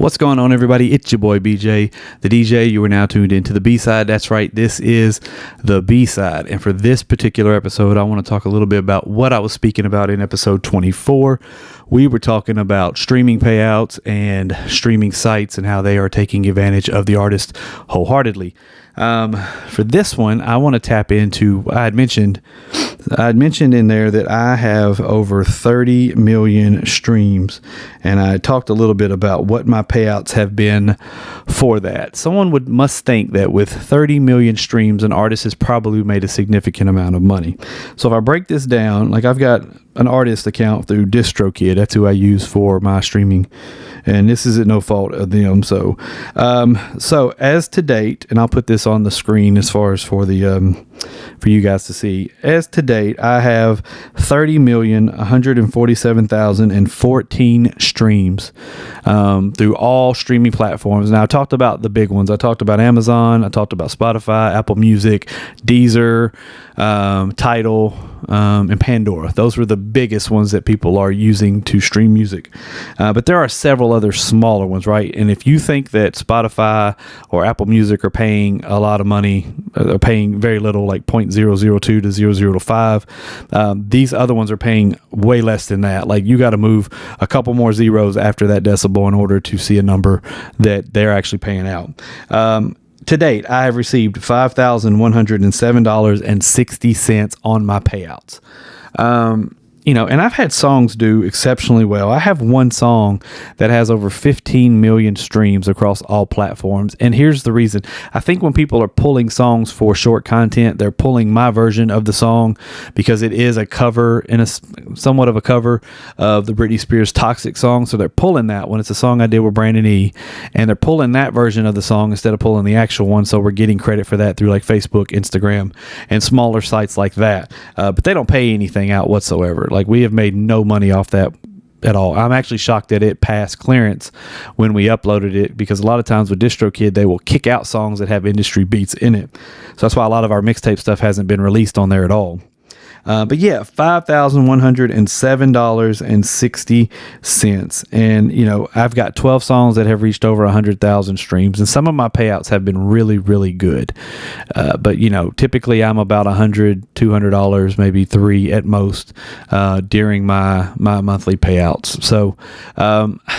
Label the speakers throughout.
Speaker 1: What's going on, everybody? It's your boy BJ, the DJ. You are now tuned into the B-side. That's right, this is the B-side. And for this particular episode, I want to talk a little bit about what I was speaking about in episode 24. We were talking about streaming payouts and streaming sites and how they are taking advantage of the artist wholeheartedly. For this one, I want to tap into, I'd mentioned in there that I have over 30 million streams, and I talked a little bit about what my payouts have been for that. Someone must think that with 30 million streams, an artist has probably made a significant amount of money. So if I break this down, like I've got an artist account through DistroKid. That's who I use for my streaming, and this is at no fault of them. So as to date, and I'll put this on the screen as far as for the for you guys to see. As to date, I have 30,147,014 streams through all streaming platforms. Now, I talked about the big ones. I talked about Amazon. I talked about Spotify, Apple Music, Deezer, Tidal, and Pandora. Those were the biggest ones that people are using to stream music. But there are several other smaller ones, right? And if you think that Spotify or Apple Music are paying a lot of money, are paying very little, like 0.002 to 0.005, these other ones are paying way less than that. Like, you got to move a couple more zeros after that decibel in order to see a number that they're actually paying out. To date, I have received $5,107.60 on my payouts. And I've had songs do exceptionally well. I have one song that has over 15 million streams across all platforms. And here's the reason. I think when people are pulling songs for short content, they're pulling my version of the song because it is a cover, somewhat of a cover of the Britney Spears Toxic song. So they're pulling that one. It's a song I did with Brandon E. And they're pulling that version of the song instead of pulling the actual one. So we're getting credit for that through like Facebook, Instagram, and smaller sites like that. But they don't pay anything out whatsoever. Like, we have made no money off that at all. I'm actually shocked that it passed clearance when we uploaded it, because a lot of times with DistroKid, they will kick out songs that have industry beats in it. So that's why a lot of our mixtape stuff hasn't been released on there at all. But yeah, $5,107.60. And, I've got 12 songs that have reached over 100,000 streams, and some of my payouts have been really, really good. But typically I'm about $100, $200, maybe $3 at most, during my monthly payouts. So,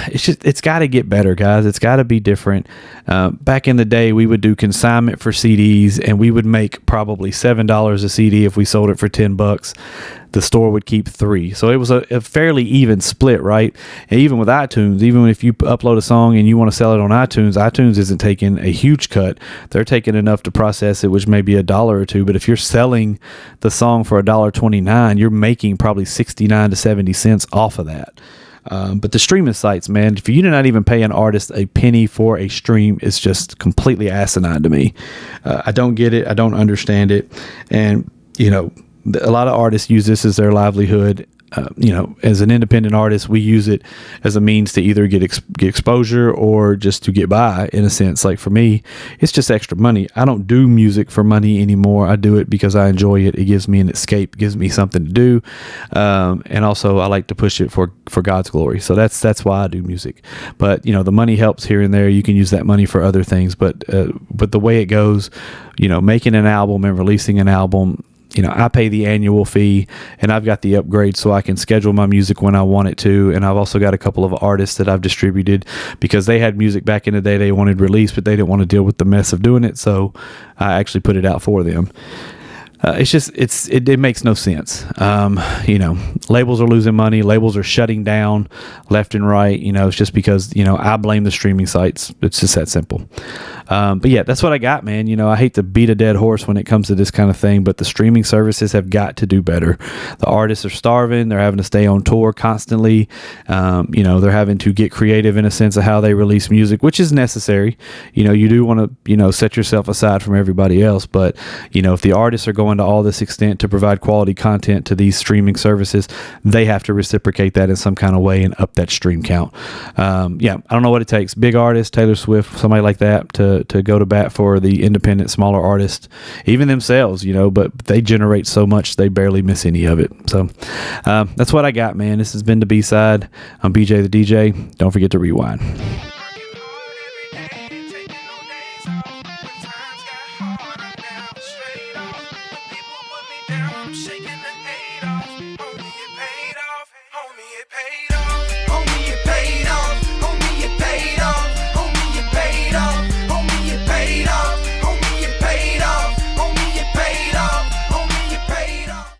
Speaker 1: it's got to get better, guys. It's got to be different. Back in the day, we would do consignment for CDs, and we would make probably $7 a CD if we sold it for $10. The store would keep $3. So it was a fairly even split, right? And even with iTunes, even if you upload a song and you want to sell it on iTunes isn't taking a huge cut. They're taking enough to process it, which may be $1 or $2. But if you're selling the song for $1.29, you're making probably 69 to 70 cents off of that. But the streaming sites, man, if you do not even pay an artist a penny for a stream, it's just completely asinine to me. I don't get it. I don't understand it. And, a lot of artists use this as their livelihood. As an independent artist, we use it as a means to either get exposure or just to get by, in a sense. Like, for me, it's just extra money. I don't do music for money anymore. I do it because I enjoy it. It gives me an escape, gives me something to do. And also I like to push it for God's glory. So that's why I do music. But, the money helps here and there. You can use that money for other things. But the way it goes, making an album and releasing an album, I pay the annual fee, and I've got the upgrade so I can schedule my music when I want it to. And I've also got a couple of artists that I've distributed because they had music back in the day they wanted released, but they didn't want to deal with the mess of doing it. So I actually put it out for them. It makes no sense. Labels are losing money. Labels are shutting down left and right. It's just because, I blame the streaming sites. It's just that simple. But yeah, that's what I got, man. I hate to beat a dead horse when it comes to this kind of thing, but the streaming services have got to do better. The artists are starving. They're having to stay on tour constantly. They're having to get creative in a sense of how they release music, which is necessary. You do want to, set yourself aside from everybody else. But, if the artists are going to all this extent to provide quality content to these streaming services, they have to reciprocate that in some kind of way and up that stream count. I don't know what it takes. Big artists, Taylor Swift, somebody like that, to go to bat for the independent, smaller artists, even themselves, but they generate so much they barely miss any of it. So that's what I got, man. This has been the B-side. I'm BJ the DJ. Don't forget to rewind.